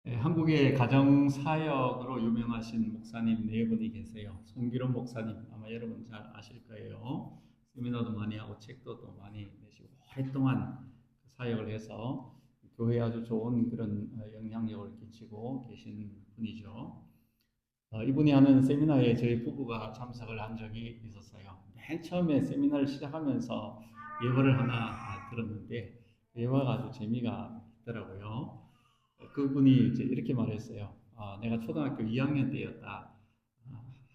한국의 가정사역으로 유명하신 목사님 네 분이 계세요. 송기론 목사님, 아마 여러분 잘 아실 거예요. 세미나도 많이 하고 책도 또 많이 내시고 오랫동안 사역을 해서 교회에 아주 좋은 그런 영향력을 끼치고 계신 분이죠. 이분이 하는 세미나에 저희 부부가 참석을 한 적이 있었어요. 맨 처음에 세미나를 시작하면서 예화를 하나 들었는데 예화가 아주 재미가 있더라고요. 그분이 이제 이렇게 말했어요. 내가 초등학교 2학년 때였다.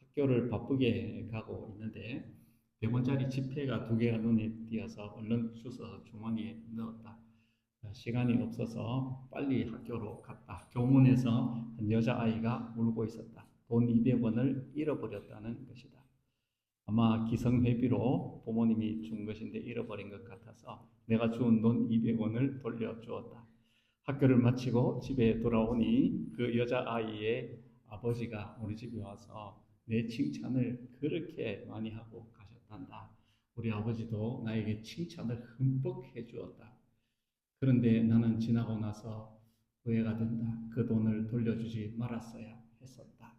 학교를 바쁘게 가고 있는데 100원짜리 지폐가 두 개가 눈에 띄어서 얼른 주워 주머니에 넣었다. 시간이 없어서 빨리 학교로 갔다. 교문에서 한 여자아이가 울고 있었다. 돈 200원을 잃어버렸다는 것이다. 아마 기성회비로 부모님이 준 것인데 잃어버린 것 같아서 내가 준 돈 200원을 돌려주었다. 학교를 마치고 집에 돌아오니 그 여자아이의 아버지가 우리 집에 와서 내 칭찬을 그렇게 많이 하고 가셨단다. 우리 아버지도 나에게 칭찬을 흠뻑 해주었다. 그런데 나는 지나고 나서 후회가 된다. 그 돈을 돌려주지 말았어야 했었다.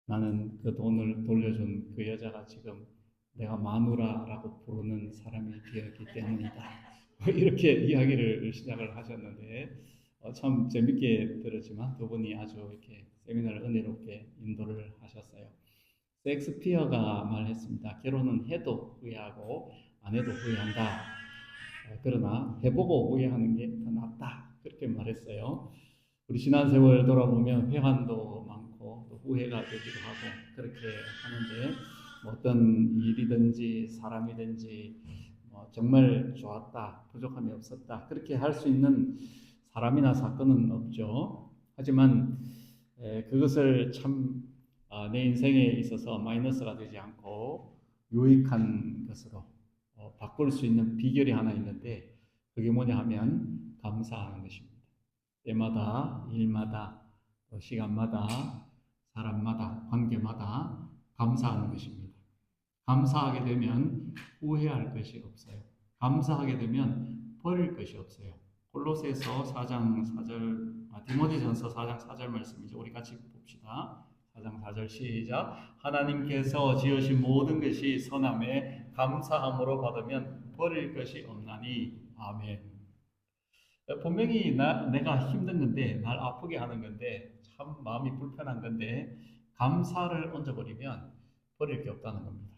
나는 그 돈을 돌려준 그 여자가 지금 내가 마누라라고 부르는 사람이 되었기 때문이다. 이렇게 이야기를 시작을 하셨는데 참 재밌게 들었지만 두 분이 아주 이렇게 세미나를 은혜롭게 인도를 하셨어요. 셰익스피어가 말했습니다. 결혼은 해도 후회하고 안 해도 후회한다. 그러나 해보고 후회하는 게 더 낫다. 그렇게 말했어요. 우리 지난 세월 돌아보면 회한도 많고 또 후회가 되기도 하고 그렇게 하는데 뭐 어떤 일이든지 사람이든지 뭐 정말 좋았다, 부족함이 없었다 그렇게 할 수 있는 사람이나 사건은 없죠. 하지만 그것을 참 내 인생에 있어서 마이너스가 되지 않고 유익한 것으로 바꿀 수 있는 비결이 하나 있는데 그게 뭐냐 하면 감사하는 것입니다. 때마다, 일마다, 시간마다, 사람마다, 관계마다 감사하는 것입니다. 감사하게 되면 후회할 것이 없어요. 감사하게 되면 버릴 것이 없어요. 골로새서 4장 4절, 디모데전서 4장 4절 말씀이죠. 우리 같이 봅시다. 4장 4절 시작. 하나님께서 지으신 모든 것이 선함에 감사함으로 받으면 버릴 것이 없나니 아멘. 분명히 내가 힘든 건데, 날 아프게 하는 건데, 참 마음이 불편한 건데, 감사를 얹어버리면 버릴 게 없다는 겁니다.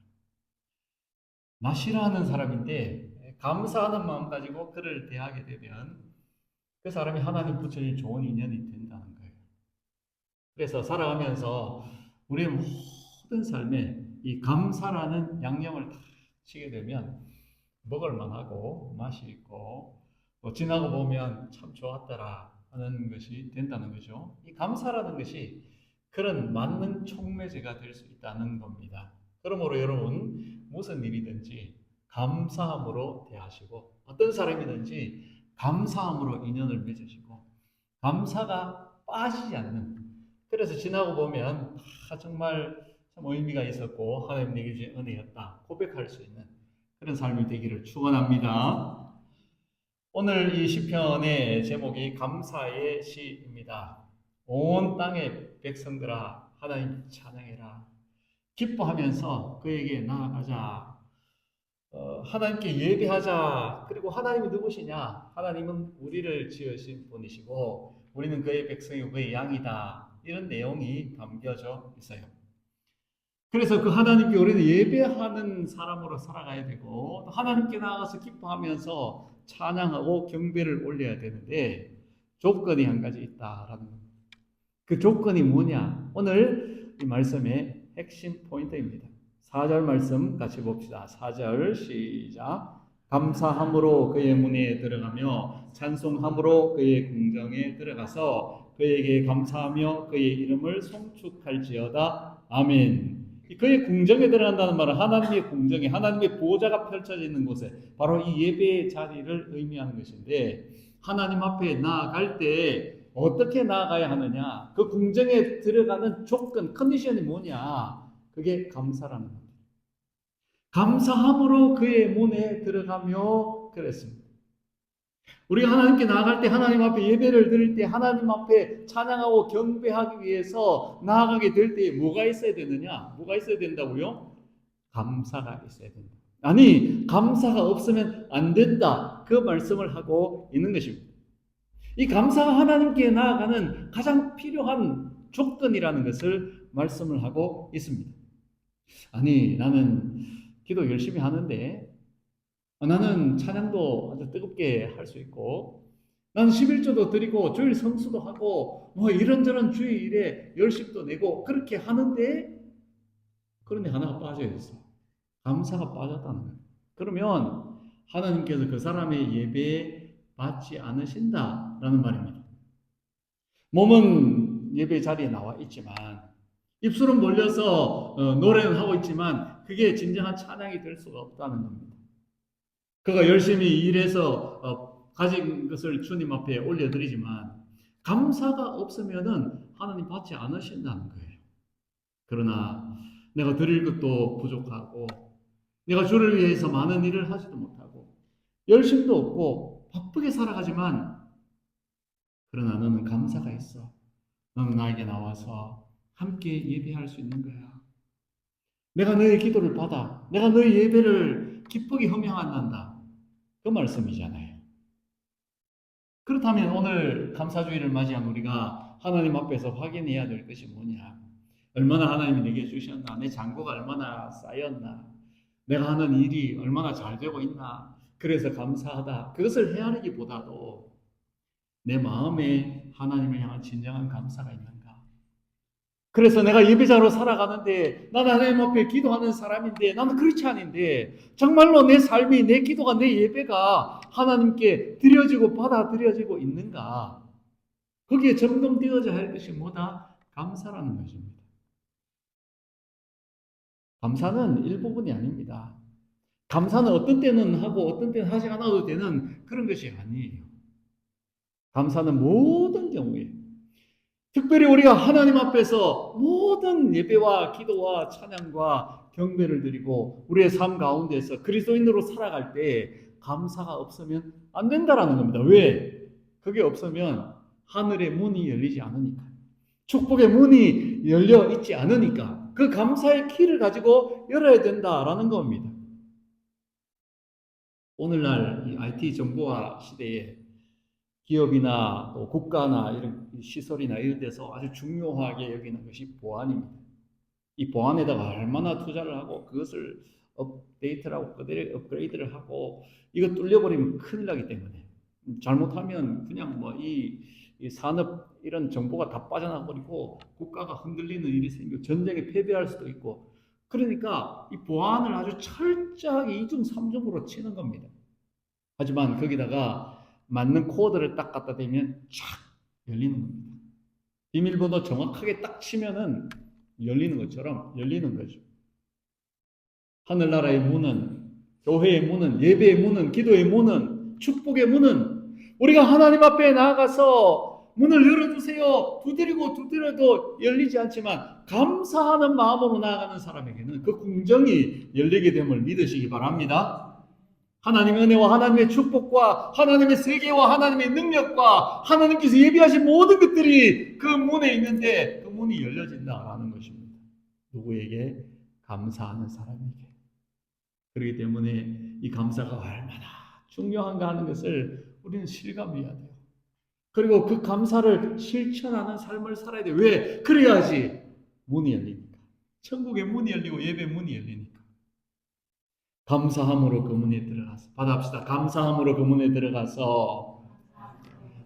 나 싫어하는 사람인데, 감사하는 마음 가지고 그를 대하게 되면, 그 사람이 하나님 붙여진 좋은 인연이 된다는 거예요. 그래서 살아가면서 우리의 모든 삶에 이 감사라는 양념을 다 치게 되면, 먹을 만하고, 맛이 있고, 지나고 보면 참 좋았더라 하는 것이 된다는 거죠. 이 감사라는 것이 그런 만능 촉매제가 될 수 있다는 겁니다. 그러므로 여러분 무슨 일이든지 감사함으로 대하시고 어떤 사람이든지 감사함으로 인연을 맺으시고 감사가 빠지지 않는 그래서 지나고 보면 정말 참 의미가 있었고 하나님 내게 주신 은혜였다 고백할 수 있는 그런 삶이 되기를 축원합니다. 오늘 이 시편의 제목이 감사의 시입니다. 온 땅의 백성들아 하나님 찬양해라. 기뻐하면서 그에게 나아가자. 하나님께 예배하자. 그리고 하나님이 누구시냐? 하나님은 우리를 지으신 분이시고 우리는 그의 백성이고 그의 양이다. 이런 내용이 담겨져 있어요. 그래서 그 하나님께 우리는 예배하는 사람으로 살아가야 되고 또 하나님께 나아가서 기뻐하면서 찬양하고 경배를 올려야 되는데 조건이 한 가지 있다라는 겁니다. 그 조건이 뭐냐? 오늘 이 말씀의 핵심 포인트입니다. 4절 말씀 같이 봅시다. 4절 시작. 감사함으로 그의 문에 들어가며 찬송함으로 그의 궁정에 들어가서 그에게 감사하며 그의 이름을 송축할지어다. 아멘. 그의 궁정에 들어간다는 말은 하나님의 궁정에 하나님의 보좌가 펼쳐져 있는 곳에 바로 이 예배의 자리를 의미하는 것인데 하나님 앞에 나아갈 때 어떻게 나아가야 하느냐 그 궁정에 들어가는 조건 컨디션이 뭐냐 그게 감사라는 겁니다. 감사함으로 그의 문에 들어가며 그랬습니다. 우리가 하나님께 나아갈 때, 하나님 앞에 예배를 드릴 때, 하나님 앞에 찬양하고 경배하기 위해서 나아가게 될 때 뭐가 있어야 되느냐? 뭐가 있어야 된다고요? 감사가 있어야 된다. 아니, 감사가 없으면 안 된다. 그 말씀을 하고 있는 것입니다. 이 감사가 하나님께 나아가는 가장 필요한 조건이라는 것을 말씀을 하고 있습니다. 아니, 나는 기도 열심히 하는데, 나는 찬양도 아주 뜨겁게 할 수 있고, 나는 11조도 드리고 주일 성수도 하고 뭐 이런저런 주일 일에 열심도 내고 그렇게 하는데, 그런데 하나가 빠져야 됐어. 감사가 빠졌다는 거예요. 그러면 하나님께서 그 사람의 예배에 받지 않으신다라는 말입니다. 몸은 예배 자리에 나와 있지만, 입술은 몰려서 노래는 하고 있지만 그게 진정한 찬양이 될 수가 없다는 겁니다. 그가 열심히 일해서 가진 것을 주님 앞에 올려드리지만 감사가 없으면은 하나님 받지 않으신다는 거예요. 그러나 내가 드릴 것도 부족하고, 내가 주를 위해서 많은 일을 하지도 못하고, 열심도 없고 바쁘게 살아가지만, 그러나 너는 감사가 있어. 너는 나에게 나와서 함께 예배할 수 있는 거야. 내가 너의 기도를 받아. 내가 너의 예배를 기쁘게 허명한단다. 그 말씀이잖아요. 그렇다면 오늘 감사주의를 맞이한 우리가 하나님 앞에서 확인해야 될 것이 뭐냐? 얼마나 하나님이 내게 주셨나? 내 잔고가 얼마나 쌓였나? 내가 하는 일이 얼마나 잘 되고 있나? 그래서 감사하다. 그것을 헤아리기보다도 내 마음에 하나님을 향한 진정한 감사가 있는가? 그래서 내가 예배자로 살아가는데, 나는 하나님 앞에 기도하는 사람인데, 나는 크리스찬인데 정말로 내 삶이, 내 기도가, 내 예배가 하나님께 드려지고 받아들여지고 있는가? 거기에 점검되어져야 할 것이 뭐다? 감사라는 것입니다. 감사는 일부분이 아닙니다. 감사는 어떤 때는 하고 어떤 때는 하지 않아도 되는 그런 것이 아니에요. 감사는 모든 경우에, 특별히 우리가 하나님 앞에서 모든 예배와 기도와 찬양과 경배를 드리고 우리의 삶 가운데서 그리스도인으로 살아갈 때 감사가 없으면 안 된다라는 겁니다. 왜? 그게 없으면 하늘의 문이 열리지 않으니까, 축복의 문이 열려 있지 않으니까 그 감사의 키를 가지고 열어야 된다라는 겁니다. 오늘날 이 IT 정보화 시대에 기업이나 또 국가나 이런 시설이나 이런 데서 아주 중요하게 여기는 것이 보안입니다. 이 보안에다가 얼마나 투자를 하고 그것을 업데이트를 하고 업그레이드를 하고, 이거 뚫려버리면 큰일 나기 때문에, 잘못하면 그냥 뭐 이 산업 이런 정보가 다 빠져나버리고 국가가 흔들리는 일이 생기고 전쟁에 패배할 수도 있고, 그러니까 이 보안을 아주 철저하게 2중 3중으로 치는 겁니다. 하지만 거기다가 맞는 코드를 딱 갖다 대면 쫙 열리는 겁니다. 비밀번호 정확하게 딱 치면은 열리는 것처럼 열리는 거죠. 하늘나라의 문은, 교회의 문은, 예배의 문은, 기도의 문은, 축복의 문은, 우리가 하나님 앞에 나아가서 문을 열어주세요 두드리고 두드려도 열리지 않지만 감사하는 마음으로 나아가는 사람에게는 그 궁정이 열리게 됨을 믿으시기 바랍니다. 하나님의 은혜와 하나님의 축복과 하나님의 세계와 하나님의 능력과 하나님께서 예비하신 모든 것들이 그 문에 있는데 그 문이 열려진다라는 것입니다. 누구에게? 감사하는 사람에게. 그렇기 때문에 이 감사가 얼마나 중요한가 하는 것을 우리는 실감해야 돼요. 그리고 그 감사를 실천하는 삶을 살아야 돼요. 왜? 그래야지 문이 열리니까. 천국의 문이 열리고 예배 문이 열리니까. 감사함으로 그 문에 들어가서 받아합시다. 감사함으로 그 문에 들어가서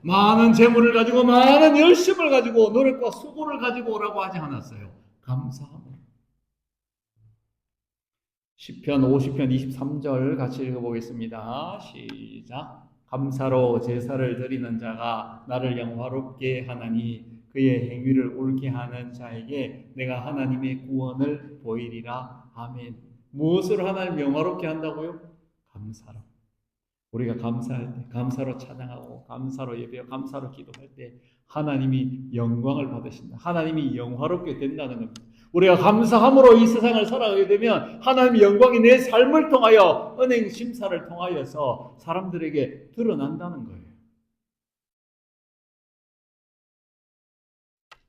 많은 재물을 가지고 많은 열심을 가지고 노력과 수고를 가지고 오라고 하지 않았어요. 감사함으로. 시편 50편 23절 같이 읽어보겠습니다. 시작. 감사로 제사를 드리는 자가 나를 영화롭게 하나니 그의 행위를 옳게 하는 자에게 내가 하나님의 구원을 보이리라. 아멘. 무엇으로 하나님 영화롭게 한다고요? 감사로. 우리가 감사할 때, 감사로 찬양하고 감사로 예배하고 감사로 기도할 때 하나님이 영광을 받으신다. 하나님이 영화롭게 된다는 겁니다. 우리가 감사함으로 이 세상을 살아가게 되면 하나님의 영광이 내 삶을 통하여 은행 심사를 통하여서 사람들에게 드러난다는 거예요.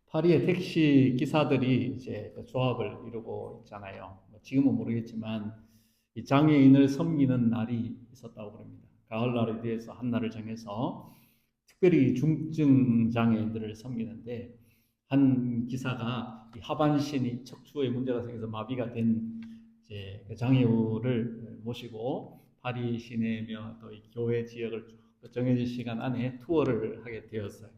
파리의 택시 기사들이 이제 그 조합을 이루고 있잖아요. 뭐 지금은 모르겠지만 이 장애인을 섬기는 날이 있었다고 그럽니다. 가을날에 대해서 한 날을 정해서 특별히 중증 장애인들을 섬기는데 한 기사가 이 하반신이 척추에 문제가 생겨서 마비가 된 이제 그 장애우를 모시고 파리 시내며 또 이 교회 지역을 쭉 정해진 시간 안에 투어를 하게 되었어요.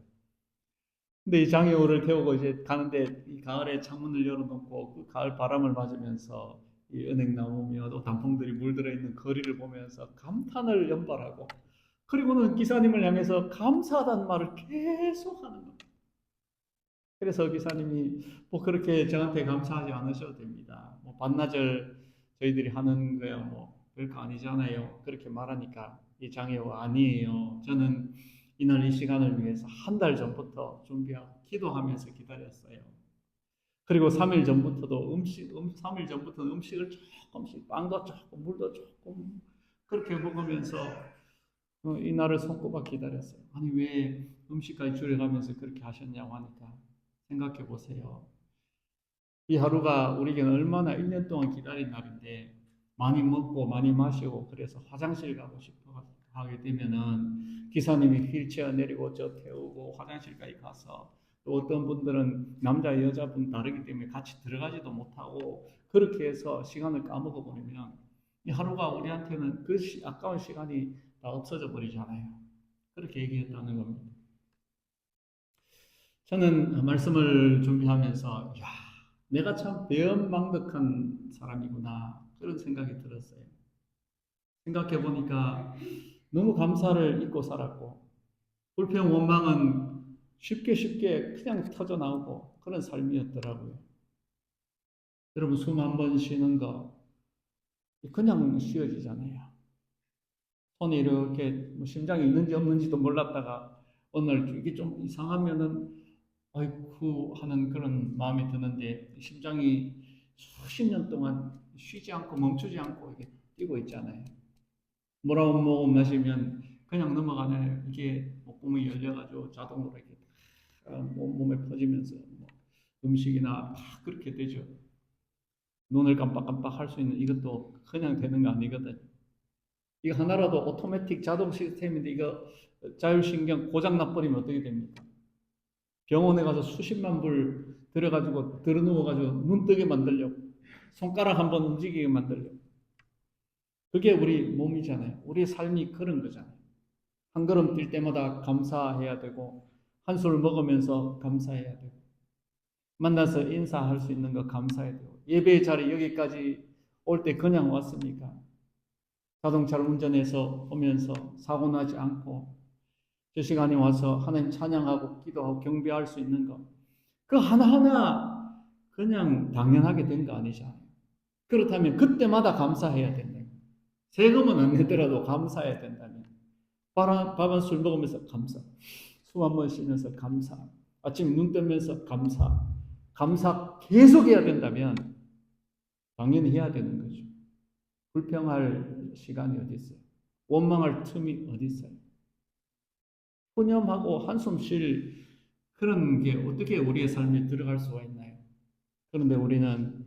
근데 이 장애우를 태우고 이제 가는데 이 가을에 창문을 열어놓고 그 가을 바람을 맞으면서 이 은행나무며 또 단풍들이 물들어 있는 거리를 보면서 감탄을 연발하고 그리고는 기사님을 향해서 감사하다는 말을 계속 하는 겁니다. 그래서 기사님이 뭐 그렇게 저한테 감사하지 않으셔도 됩니다. 뭐 반나절 저희들이 하는 거야 뭐 별거 아니잖아요. 그렇게 말하니까 이 장애우 아니에요. 저는 이날 이 시간을 위해서 한 달 전부터 준비하고 기도하면서 기다렸어요. 그리고 3일 전부터도 3일 전부터는 음식을 조금씩 빵도 조금 물도 조금 그렇게 먹으면서 이날을 손꼽아 기다렸어요. 아니 왜 음식까지 줄여가면서 그렇게 하셨냐고 하니까 생각해 보세요. 이 하루가 우리에게는 얼마나 1년 동안 기다린 날인데 많이 먹고 많이 마시고 그래서 화장실 가고 싶어 하게 되면은 기사님이 휠체어 내리고 저 태우고 화장실까지 가서 또 어떤 분들은 남자 여자분 다르기 때문에 같이 들어가지도 못하고 그렇게 해서 시간을 까먹어 버리면 이 하루가 우리한테는 그 아까운 시간이 다 없어져 버리잖아요. 그렇게 얘기했다는 겁니다. 저는 말씀을 준비하면서 야, 내가 참 배은망덕한 사람이구나 그런 생각이 들었어요. 생각해 보니까 너무 감사를 잊고 살았고 불평 원망은 쉽게 그냥 터져 나오고 그런 삶이었더라고요. 여러분 숨 한 번 쉬는 거 그냥 쉬어지잖아요. 손이 이렇게 뭐 심장이 있는지 없는지도 몰랐다가 오늘 이게 좀 이상하면은 아이쿠 하는 그런 마음이 드는데 심장이 수십 년 동안 쉬지 않고 멈추지 않고 이게 뛰고 있잖아요. 뭐라고 먹으면 마시면 그냥 넘어가네. 이게 목구멍이 열려가지고 자동으로 이렇게 몸에 퍼지면서 뭐 음식이나 막 그렇게 되죠. 눈을 깜빡깜빡 할 수 있는 이것도 그냥 되는 거 아니거든. 이거 하나라도 오토매틱 자동 시스템인데 이거 자율신경 고장 나버리면 어떻게 됩니까? 병원에 가서 수십만 불 들여가지고 들어누워가지고 눈 뜨게 만들려고 손가락 한번 움직이게 만들려고 그게 우리 몸이잖아요. 우리의 삶이 그런 거잖아요. 한 걸음 뛸 때마다 감사해야 되고 한 술 먹으면서 감사해야 되고 만나서 인사할 수 있는 거 감사해야 되고 예배의 자리 여기까지 올 때 그냥 왔습니까? 자동차를 운전해서 오면서 사고 나지 않고 저 시간에 와서 하나님 찬양하고 기도하고 경배할 수 있는 것. 그 하나하나 그냥 당연하게 된 거 아니잖아요. 그렇다면 그때마다 감사해야 된다. 세금은 안 내더라도 감사해야 된다면. 밥 한 술 먹으면서 감사. 숨 한 번 쉬면서 감사. 아침 눈 뜨면서 감사. 감사 계속 해야 된다면 당연히 해야 되는 거죠. 불평할 시간이 어디 있어요? 원망할 틈이 어디 있어요? 푸념하고 한숨 쉴 그런 게 어떻게 우리의 삶에 들어갈 수가 있나요? 그런데 우리는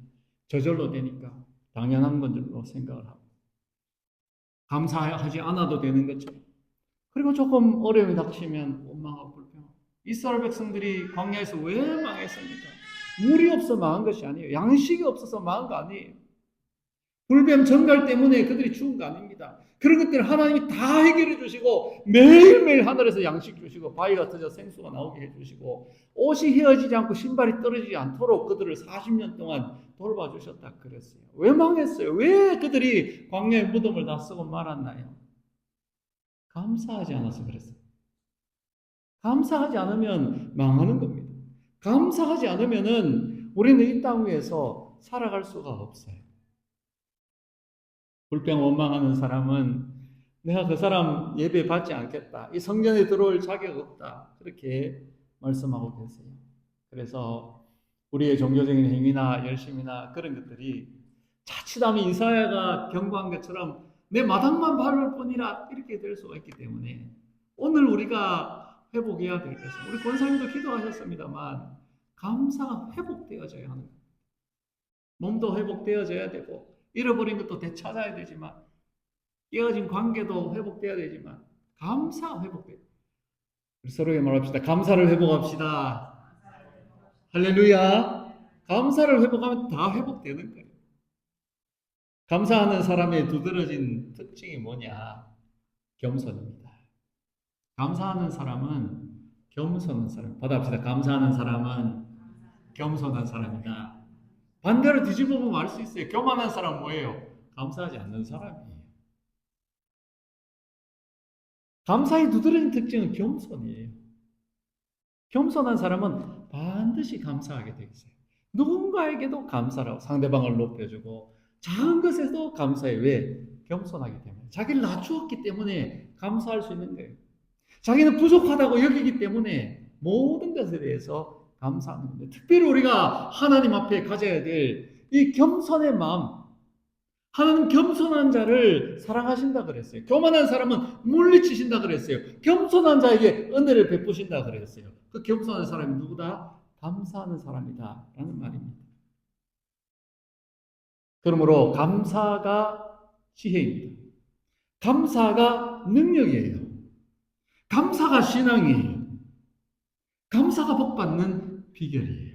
저절로 되니까 당연한 건 줄로 생각을 하고 감사하지 않아도 되는 것처럼 그리고 조금 어려움이 닥치면 원망하고 불평하고 이스라엘 백성들이 광야에서 왜 망했습니까? 물이 없어 망한 것이 아니에요. 양식이 없어서 망한 거 아니에요. 불뱀 전갈 때문에 그들이 죽은 거 아닙니다. 그런 것들을 하나님이 다 해결해 주시고 매일매일 하늘에서 양식 주시고 바위가 터져 생수가 나오게 해주시고 옷이 헤어지지 않고 신발이 떨어지지 않도록 그들을 40년 동안 돌봐주셨다 그랬어요. 왜 망했어요? 왜 그들이 광야의 무덤을 다 쓰고 말았나요? 감사하지 않아서 그랬어요. 감사하지 않으면 망하는 겁니다. 감사하지 않으면은 우리는 이 땅 위에서 살아갈 수가 없어요. 불평 원망하는 사람은 내가 그 사람 예배 받지 않겠다. 이 성전에 들어올 자격 없다. 그렇게 말씀하고 계세요. 그래서 우리의 종교적인 행위나 열심이나 그런 것들이 자칫하면 이사야가 경고한 것처럼 내 마당만 밟을 뿐이라 이렇게 될 수가 있기 때문에 오늘 우리가 회복해야 될 것은 우리 권사님도 기도하셨습니다만 감사가 회복되어져야 하는 거예요. 몸도 회복되어져야 되고 잃어버린 것도 되찾아야 되지만 깨어진 관계도 회복돼야 되지만 감사가 회복돼야 돼요. 서로에게 말합시다. 감사를 회복합시다. 할렐루야. 감사를 회복하면 다 회복되는 거예요. 감사하는 사람의 두드러진 특징이 뭐냐? 겸손입니다. 감사하는 사람은 겸손한 사람. 받아봅시다. 감사하는 사람은 겸손한 사람이다. 반대로 뒤집어 보면 알 수 있어요. 교만한 사람은 뭐예요? 감사하지 않는 사람이에요. 감사의 두드러진 특징은 겸손이에요. 겸손한 사람은 반드시 감사하게 되어 있어요. 누군가에게도 감사라고 상대방을 높여주고 작은 것에도 감사해. 왜? 겸손하기 때문에. 자기를 낮추었기 때문에 감사할 수 있는 거예요. 자기는 부족하다고 여기기 때문에 모든 것에 대해서 감사하는 건데, 특별히 우리가 하나님 앞에 가져야 될 이 겸손의 마음, 하나님 겸손한 자를 사랑하신다 그랬어요. 교만한 사람은 물리치신다 그랬어요. 겸손한 자에게 은혜를 베푸신다 그랬어요. 그 겸손한 사람이 누구다? 감사하는 사람이다 라는 말입니다. 그러므로 감사가 지혜입니다. 감사가 능력이에요. 감사가 신앙이에요. 감사가 복받는 비결이에요.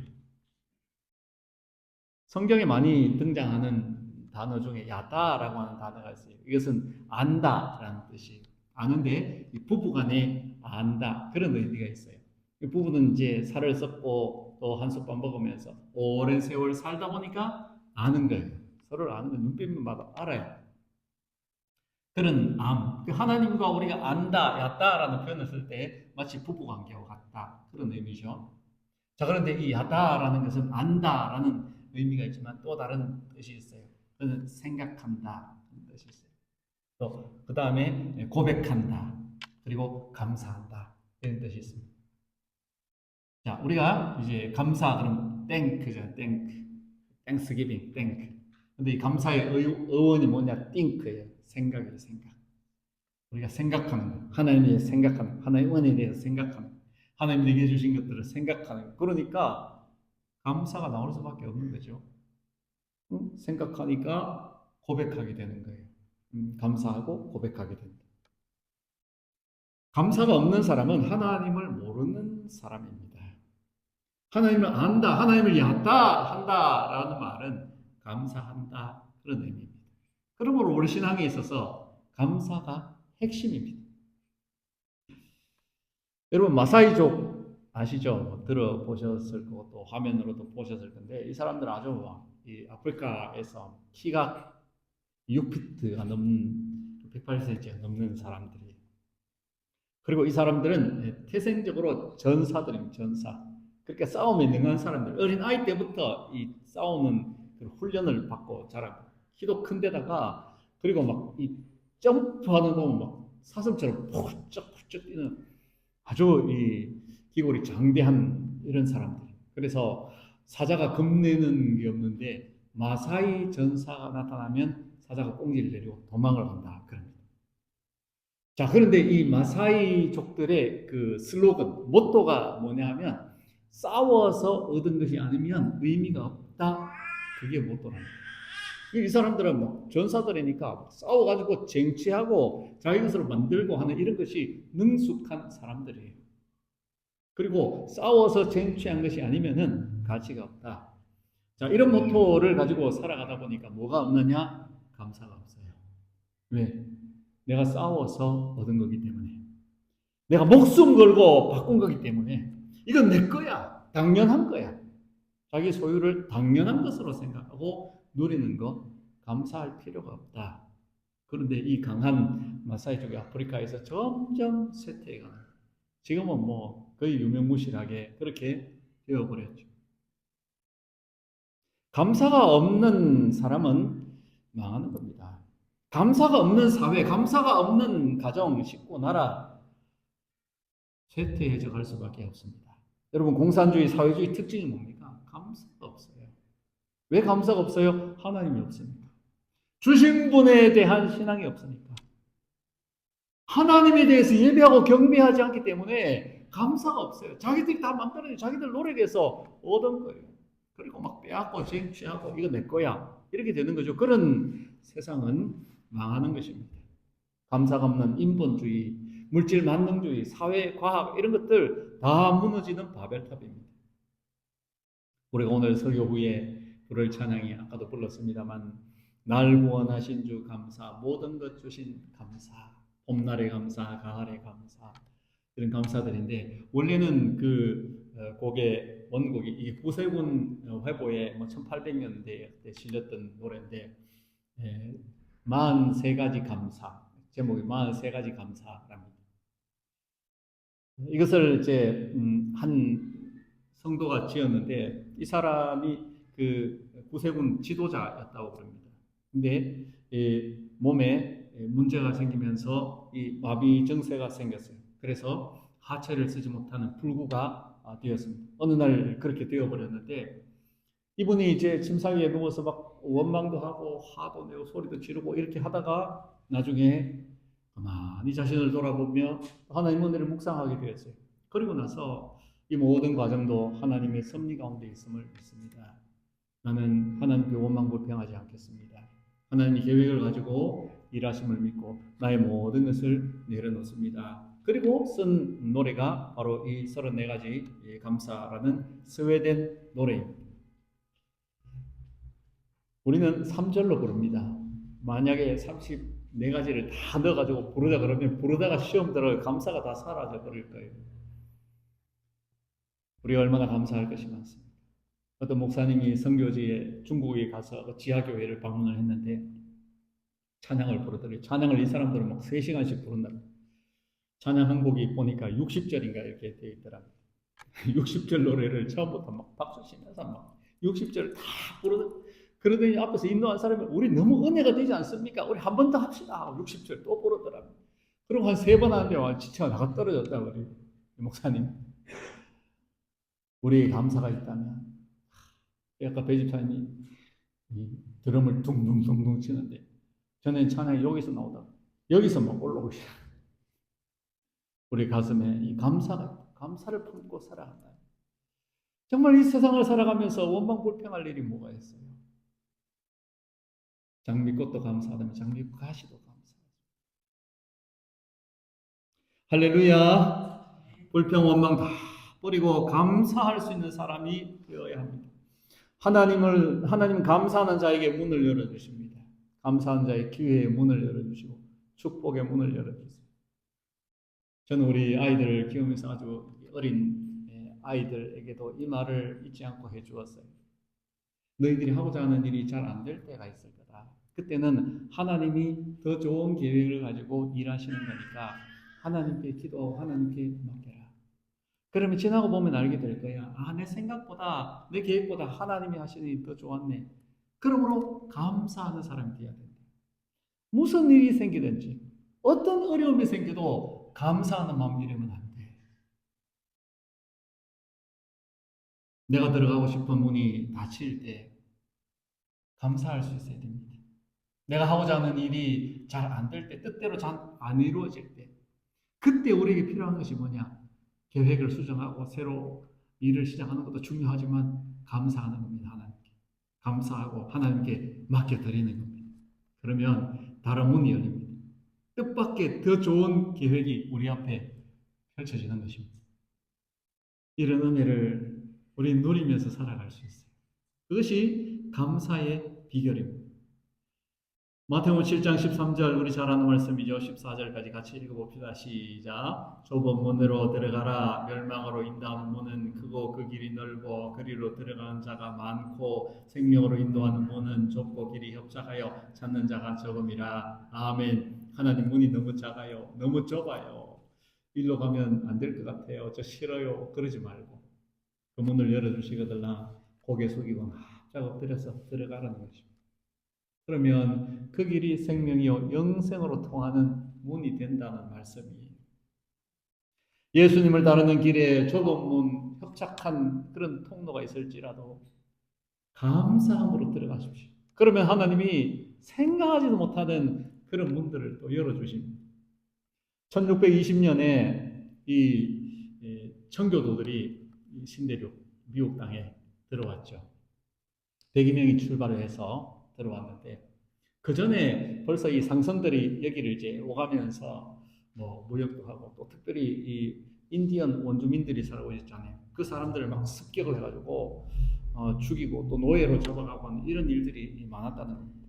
성경에 많이 등장하는 단어 중에 야다라고 하는 단어가 있어요. 이것은 안다라는 뜻이, 아는데 부부간에 안다, 그런 의미가 있어요. 부부는 이제 살을 썩고 또 한솥밥 먹으면서 오랜 세월 살다 보니까 아는 거예요. 서로를 아는 거, 눈빛만 봐도 알아요. 그런 암, 하나님과 우리가 안다, 얕다라는 표현을 쓸 때 마치 부부관계와 같다, 그런 의미죠. 자, 그런데 이 야다라는 것은 안다라는 의미가 있지만 또 다른 뜻이 있어요. 그는 생각한다 그런 뜻이 있어요. 또 그 다음에 고백한다, 그리고 감사한다, 이런 뜻이 있습니다. 자, 우리가 이제 감사 그럼 땡크죠, 땡스기빙, 땡크. 근데 이 감사의 어원이 뭐냐? 띵크예요. 생각이에요, 생각. 우리가 생각하는 거, 하나님에 대해서 생각하는 거, 하나님의 은혜에 대해서 생각하는 거, 하나님 내게 주신 것들을 생각하는 거. 그러니까 감사가 나올 수밖에 없는 거죠. 생각하니까 고백하게 되는 거예요. 감사하고 고백하게 된다. 감사가 없는 사람은 하나님을 모르는 사람입니다. 하나님을 안다, 하나님을 얕다 한다라는 말은 감사한다, 그런 의미입니다. 그러므로 우리 신앙에 있어서 감사가 핵심입니다. 여러분 마사이족 아시죠? 들어보셨을 거고 또 화면으로도 보셨을 건데, 이 사람들은 아주 이 아프리카에서 키가 6피트가 넘는 180cm가 넘는 사람들이에요. 그리고 이 사람들은 태생적으로 전사들입니다. 전사. 그렇게 싸움에 능한 사람들, 어린 아이 때부터 이 싸우는 훈련을 받고 자라고, 키도 큰데다가 그리고 막 이 점프하는 거 막 사슴처럼 푹쩍푹쩍 뛰는 아주 이 기골이 장대한 이런 사람들. 그래서 사자가 겁내는 게 없는데 마사이 전사가 나타나면 사자가 꽁지를 내리고 도망을 한다, 그럽니다. 자, 그런데 이 마사이족들의 그 슬로건, 모토가 뭐냐 하면 싸워서 얻은 것이 아니면 의미가 없다, 그게 모토랍니다. 이 사람들은 막 전사들이니까 싸워가지고 쟁취하고 자기 것으로 만들고 하는 이런 것이 능숙한 사람들이에요. 그리고 싸워서 쟁취한 것이 아니면은 가치가 없다. 자, 이런 모토를 가지고 살아가다 보니까 뭐가 없느냐? 감사가 없어요. 왜? 내가 싸워서 얻은 거기 때문에, 내가 목숨 걸고 바꾼 거기 때문에 이건 내 거야, 당연한 거야. 자기 소유를 당연한 것으로 생각하고 누리는 거, 감사할 필요가 없다. 그런데 이 강한 마사이족이 아프리카에서 점점 쇠퇴해가는, 지금은 뭐 거의 유명무실하게 그렇게 되어버렸죠. 감사가 없는 사람은 망하는 겁니다. 감사가 없는 사회, 감사가 없는 가정, 식구, 나라 쇠퇴해져 갈 수밖에 없습니다. 여러분, 공산주의, 사회주의 특징이 뭡니까? 감사가 없어요. 왜 감사가 없어요? 하나님이 없으니까. 주신 분에 대한 신앙이 없으니까. 하나님에 대해서 예배하고 경배하지 않기 때문에 감사가 없어요. 자기들이 다 만들어내 자기들 노력해서 얻은 거예요. 그리고 막 빼앗고 쟁취하고 이거 내 거야 이렇게 되는 거죠. 그런 세상은 망하는 것입니다. 감사가 없는 인본주의, 물질 만능주의, 사회 과학 이런 것들 다 무너지는 바벨탑입니다. 우리가 오늘 설교 후에 부를 찬양이 아까도 불렀습니다만 날 구원하신 주 감사, 모든 것 주신 감사, 봄날의 감사, 가을의 감사 이런 감사들인데 원래는 그 곡의 원곡이 이 구세군 회보에 1800년대에 실렸던 노래인데 43가지 감사 제목이 43가지 감사랍니다. 이것을 이제 한 성도가 지었는데 이 사람이 그 구세군 지도자였다고 그럽니다. 근데 몸에 문제가 생기면서 이 마비 증세가 생겼어요. 그래서 하체를 쓰지 못하는 불구가 되었습니다. 어느 날 그렇게 되어버렸는데 이분이 이제 침상 위에 누워서 막 원망도 하고 화도 내고 소리도 지르고 이렇게 하다가 나중에 가만히 자신을 돌아보며 하나님 은혜를 묵상하게 되었어요. 그리고 나서 이 모든 과정도 하나님의 섭리 가운데 있음을 믿습니다. 나는 하나님께 원망불평하지 않겠습니다. 하나님의 계획을 가지고 일하심을 믿고 나의 모든 것을 내려놓습니다. 그리고 쓴 노래가 바로 이 34가지 감사라는 스웨덴 노래입니다. 우리는 3절로 부릅니다. 만약에 34가지를 다 넣어가지고 부르자 그러면 부르다가 시험 들어요. 감사가 다 사라져 버릴 거예요. 우리가 얼마나 감사할 것이 많습니다. 어떤 목사님이 선교지에 중국에 가서 지하교회를 방문을 했는데 찬양을 부르더래요. 찬양을 이 사람들은 막 3시간씩 부른답니다. 찬양 한 곡이 보니까 60절인가 이렇게 되어 있더라고요. 60절 노래를 처음부터 막 박수 치면서 막 60절 다 부르더라고요. 그러더니 앞에서 인도한 사람이 우리 너무 은혜가 되지 않습니까? 우리 한 번 더 합시다 하고 60절 또 부르더라고요. 그리고 한 3번 하는데 와 지체가 나가 떨어졌다고 우리 목사님. 우리의 감사가 있다면 아까 배집사님이 드럼을 둥둥둥둥 치는데 저는 찬양이 여기서 나오다가 여기서 막 올라오고 싶어요. 우리 가슴에 이 감사를 품고 살아간다. 정말 이 세상을 살아가면서 원망불평할 일이 뭐가 있어요? 장미꽃도 감사하다면 장미꽃 가시도 감사하죠. 할렐루야. 불평 원망 다 버리고 감사할 수 있는 사람이 되어야 합니다. 하나님 감사하는 자에게 문을 열어주십니다. 감사하는 자의 기회의 문을 열어주시고 축복의 문을 열어주세요. 저는 우리 아이들을 키우면서 아주 어린 아이들에게도 이 말을 잊지 않고 해주었어요. 너희들이 하고자 하는 일이 잘 안 될 때가 있을 거다. 그때는 하나님이 더 좋은 계획을 가지고 일하시는 거니까 하나님께 기도하고 하나님께 맡겨라. 그러면 지나고 보면 알게 될 거야. 아, 내 생각보다 내 계획보다 하나님이 하시는 일이 더 좋았네. 그러므로 감사하는 사람이 되어야 된다. 무슨 일이 생기든지 어떤 어려움이 생겨도 감사하는 마음 잃으면 안 돼. 내가 들어가고 싶은 문이 닫힐 때 감사할 수 있어야 됩니다. 내가 하고자 하는 일이 잘 안 될 때, 뜻대로 잘 안 이루어질 때, 그때 우리에게 필요한 것이 뭐냐? 계획을 수정하고 새로 일을 시작하는 것도 중요하지만 감사하는 겁니다. 하나님께. 감사하고 하나님께 맡겨드리는 겁니다. 그러면 다른 문이 열립니다. 뜻밖의 더 좋은 계획이 우리 앞에 펼쳐지는 것입니다. 이런 은혜를 우리 누리면서 살아갈 수 있어요. 그것이 감사의 비결입니다. 마태복음 7장 13절 우리 잘 아는 말씀이죠. 14절까지 같이 읽어봅시다. 시작. 좁은 문으로 들어가라. 멸망으로 인도하는 문은 크고 그 길이 넓고 그리로 들어가는 자가 많고 생명으로 인도하는 문은 좁고 길이 협착하여 찾는 자가 적음이라. 아멘. 하나님 문이 너무 작아요. 너무 좁아요. 일로 가면 안 될 것 같아요. 저 싫어요. 그러지 말고 그 문을 열어주시거들나 고개 숙이고 쫙 엎드려서 들어가라는 것입니다. 그러면 그 길이 생명이요 영생으로 통하는 문이 된다는 말씀이에요. 예수님을 따르는 길에 좁은 문, 협착한 그런 통로가 있을지라도 감사함으로 들어가십시오. 그러면 하나님이 생각하지도 못하는 그런 문들을 또 열어주십니다. 1620년에 이 청교도들이 신대륙 미국 땅에 들어왔죠. 100여 명이 출발을 해서 들어왔는데 그 전에 벌써 이 상선들이 여기를 이제 오가면서 뭐 무역도 하고 또 특별히 이 인디언 원주민들이 살고 있잖아요. 그 사람들을 막 습격을 해가지고 죽이고 또 노예로 잡아가고 하는 이런 일들이 많았다는 겁니다.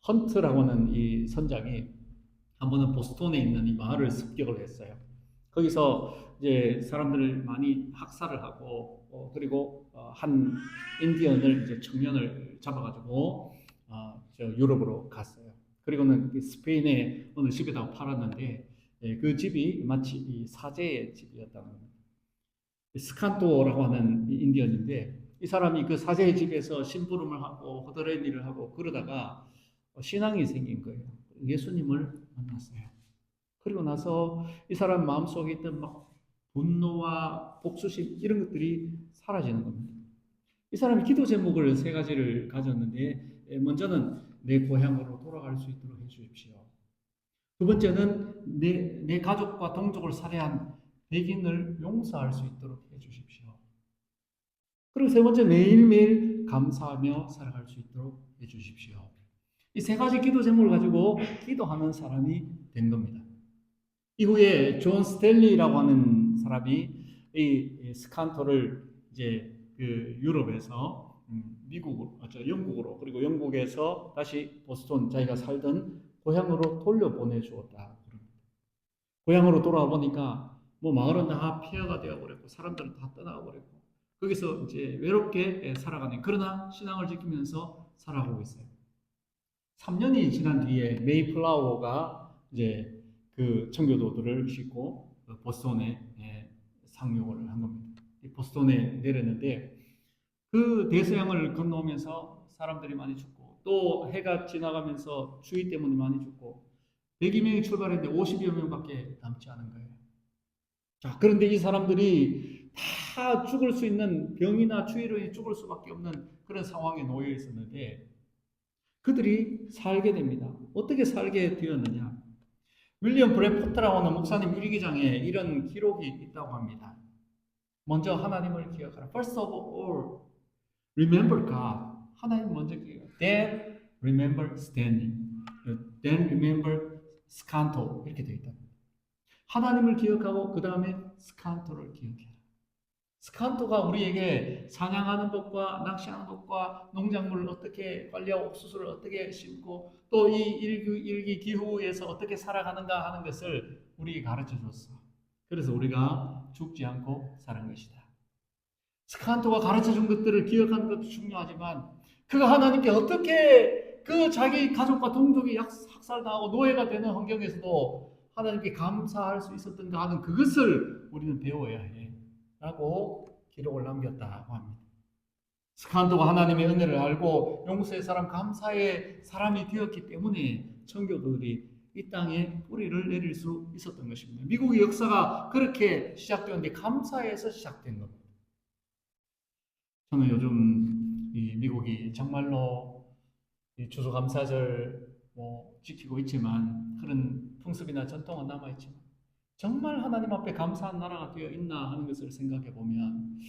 헌트라고 하는 이 선장이 한 번은 보스턴에 있는 이 마을을 습격을 했어요. 거기서 이제 사람들을 많이 학살을 하고 그리고 한 인디언을 이제 청년을 잡아가지고 저 유럽으로 갔어요. 그리고는 스페인의 어느 집에다가 팔았는데 그 집이 마치 이 사제의 집이었다는 겁니다. 스칸토라고 하는 인디언인데 이 사람이 그 사제의 집에서 심부름을 하고 허드렛 일을 하고 그러다가 신앙이 생긴 거예요. 예수님을 만났어요. 그리고 나서 이 사람 마음속에 있던 막 분노와 복수심 이런 것들이 사라지는 겁니다. 이 사람이 기도 제목을 세 가지를 가졌는데 먼저는 내 고향으로 돌아갈 수 있도록 해주십시오. 두 번째는 내 가족과 동족을 살해한 백인을 용서할 수 있도록 해주십시오. 그리고 세 번째 매일매일 감사하며 살아갈 수 있도록 해주십시오. 이 세 가지 기도 제목을 가지고 기도하는 사람이 된 겁니다. 이후에 존 스탠리라고 하는 사람이 이 스칸토를 이제 그 유럽에서 미국으로, 영국으로 그리고 영국에서 다시 보스턴 자기가 살던 고향으로 돌려보내 주었다. 고향으로 돌아와 보니까 뭐 마을은 다 폐허가 되어 버렸고 사람들은 다 떠나가 버렸고 거기서 이제 외롭게 살아가는 그러나 신앙을 지키면서 살아가고 있어요. 3년이 지난 뒤에 메이플라워가 이제 그 청교도들을 싣고 보스턴에 상륙을 한 겁니다. 보스턴에 내렸는데 그 대서양을 건너오면서 사람들이 많이 죽고 또 해가 지나가면서 추위 때문에 많이 죽고 100여명이 출발했는데 50여 명밖에 남지 않은 거예요. 자, 그런데 이 사람들이 다 죽을 수 있는 병이나 추위로 죽을 수밖에 없는 그런 상황에 놓여 있었는데 그들이 살게 됩니다. 어떻게 살게 되었느냐? 윌리엄 브래포트라고 하는 목사님 일기장에 이런 기록이 있다고 합니다. 먼저 하나님을 기억하라. First of all, remember God. 하나님 먼저 기억하라. Then remember standing. Then remember scanto. 이렇게 되어 있다. 하나님을 기억하고 그 다음에 스칸토를 기억해라. 스칸토가 우리에게 사냥하는 법과 낚시하는 법과 농작물을 어떻게 관리하고 옥수수를 어떻게 심고 또 이 일기 기후에서 어떻게 살아가는가 하는 것을 우리에게 가르쳐 줬어. 그래서 우리가 죽지 않고 사는 것이다. 스칸토가 가르쳐 준 것들을 기억하는 것도 중요하지만 그가 하나님께 어떻게 그 자기 가족과 동족이 학살당하고 노예가 되는 환경에서도 하나님께 감사할 수 있었던가 하는 그것을 우리는 배워야 해. 라고 기록을 남겼다고 합니다. 스칸토가 하나님의 은혜를 알고 용서의 사람, 감사의 사람이 되었기 때문에 청교도들이 이 땅에 뿌리를 내릴 수 있었던 것입니다. 미국의 역사가 그렇게 시작되었는데 감사에서 시작된 겁니다. 저는 요즘 이 미국이 정말로 이 추수감사절 지키고 있지만 그런 풍습이나 전통은 남아있지만 정말 하나님 앞에 감사한 나라가 되어 있나 하는 것을 생각해 보면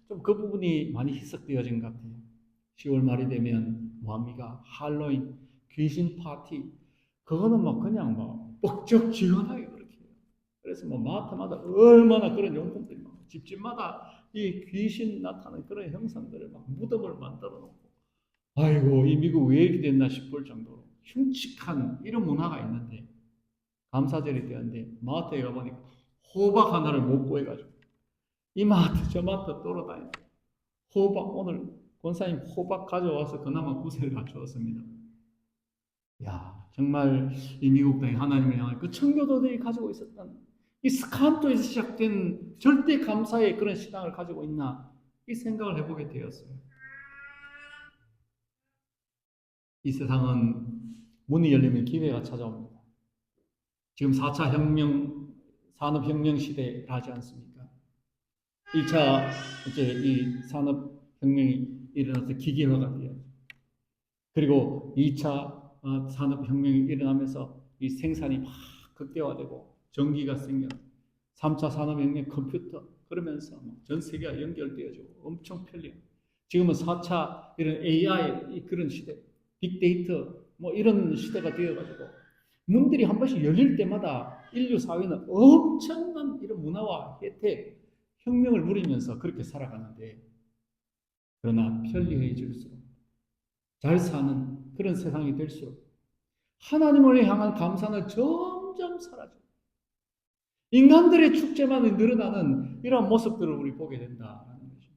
좀 그 부분이 많이 희석되어진 것 같아요. 10월 말이 되면 뭐합니까? 할로윈, 귀신 파티 그거는 막 그냥 막 뻑적지근하게 그렇게 해요. 그래서 뭐 마트마다 얼마나 그런 용품들이 막 집집마다 이 귀신 나타나는 그런 형상들을 막 무덤을 만들어 놓고 아이고 이 미국 왜 이렇게 됐나 싶을 정도로 흉측한 이런 문화가 있는데 감사절이 되었는데 마트에 가보니까 호박 하나를 못 구해가지고 이 마트 저 마트 돌아다니고 호박 오늘 권사님 호박 가져와서 그나마 구세를 갖추었습니다. 야 정말 이 미국 땅에 하나님을 향한 그 청교도들이 가지고 있었던 이 스칸토에서 시작된 절대 감사의 그런 신앙을 가지고 있나 이 생각을 해보게 되었어요. 이 세상은 문이 열리면 기회가 찾아옵니다. 지금 4차 혁명, 산업혁명 시대를 하지 않습니까? 1차 이제 이 산업혁명이 일어나서 기계화가 돼요. 그리고 2차 산업혁명이 일어나면서 이 생산이 막 극대화되고 전기가 생겨. 3차 산업혁명 컴퓨터, 그러면서 전 세계가 연결되어지고 엄청 편리해. 지금은 4차 이런 AI 그런 시대, 빅데이터 이런 시대가 되어가지고 문들이 한 번씩 열릴 때마다 인류 사회는 엄청난 이런 문화와 혜택, 혁명을 누리면서 그렇게 살아가는데, 그러나 편리해질수록 잘 사는 그런 세상이 될수록 하나님을 향한 감사는 점점 사라져. 인간들의 축제만이 늘어나는 이런 모습들을 우리 보게 된다는 거죠.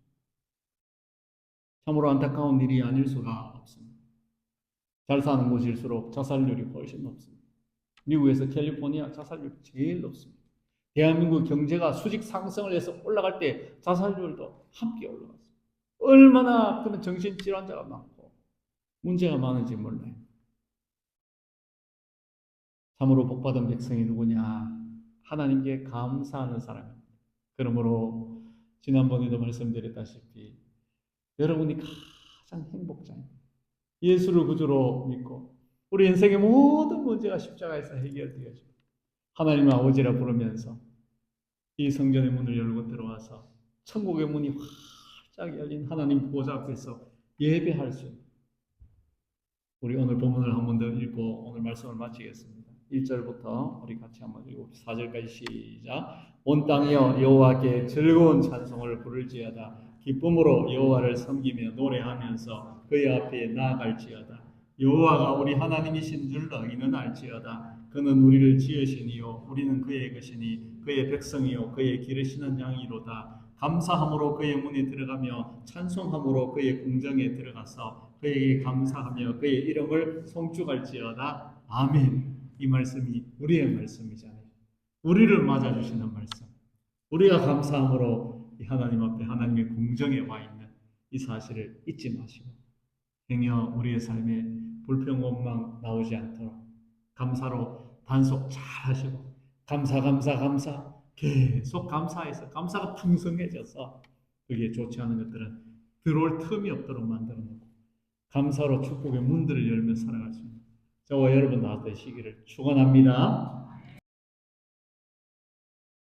참으로 안타까운 일이 아닐 수가 없습니다. 잘 사는 곳일수록 자살률이 훨씬 높습니다. 미국에서 캘리포니아 자살률이 제일 높습니다. 대한민국 경제가 수직 상승을 해서 올라갈 때 자살률도 함께 올라갔습니다. 얼마나 그런 정신질환자가 많고 문제가 많은지 몰라요. 참으로 복받은 백성이 누구냐? 하나님께 감사하는 사람입니다. 그러므로 지난번에도 말씀드렸다시피 여러분이 가장 행복자입니다. 예수를 구주로 믿고 우리 인생의 모든 문제가 십자가에서 해결되어집니다. 하나님의 아버지라 부르면서 이 성전의 문을 열고 들어와서 천국의 문이 활짝 열린 하나님 보좌 앞에서 예배할 수 있는, 우리 오늘 본문을 한 번 더 읽고 오늘 말씀을 마치겠습니다. 1절부터 우리 같이 한번 읽고 4절까지 시작. 온 땅이여 여호와께 즐거운 찬송을 부를지어다. 기쁨으로 여호와를 섬기며 노래하면서 그의 앞에 나아갈지어다. 여호와가 우리 하나님이신 줄 너희는 알지어다. 그는 우리를 지으시니요 우리는 그의 것이니 그의 백성이요 그의 기르시는 양이로다. 감사함으로 그의 문에 들어가며 찬송함으로 그의 궁정에 들어가서 그에게 감사하며 그의 이름을 송축할지어다. 아멘. 이 말씀이 우리의 말씀이잖아요. 우리를 맞아주시는 말씀. 우리가 감사함으로 이 하나님 앞에 하나님의 궁정에 와 있는 이 사실을 잊지 마시고 행여 우리의 삶에 불평 원망 나오지 않도록 감사로 단속 잘 하시고 감사 계속 감사해서 감사가 풍성해져서 그게 좋지 않은 것들은 들어올 틈이 없도록 만들어 놓고 감사로 축복의 문들을 열며 살아갈 수 있는 저와 여러분 다 되시기를 축원합니다.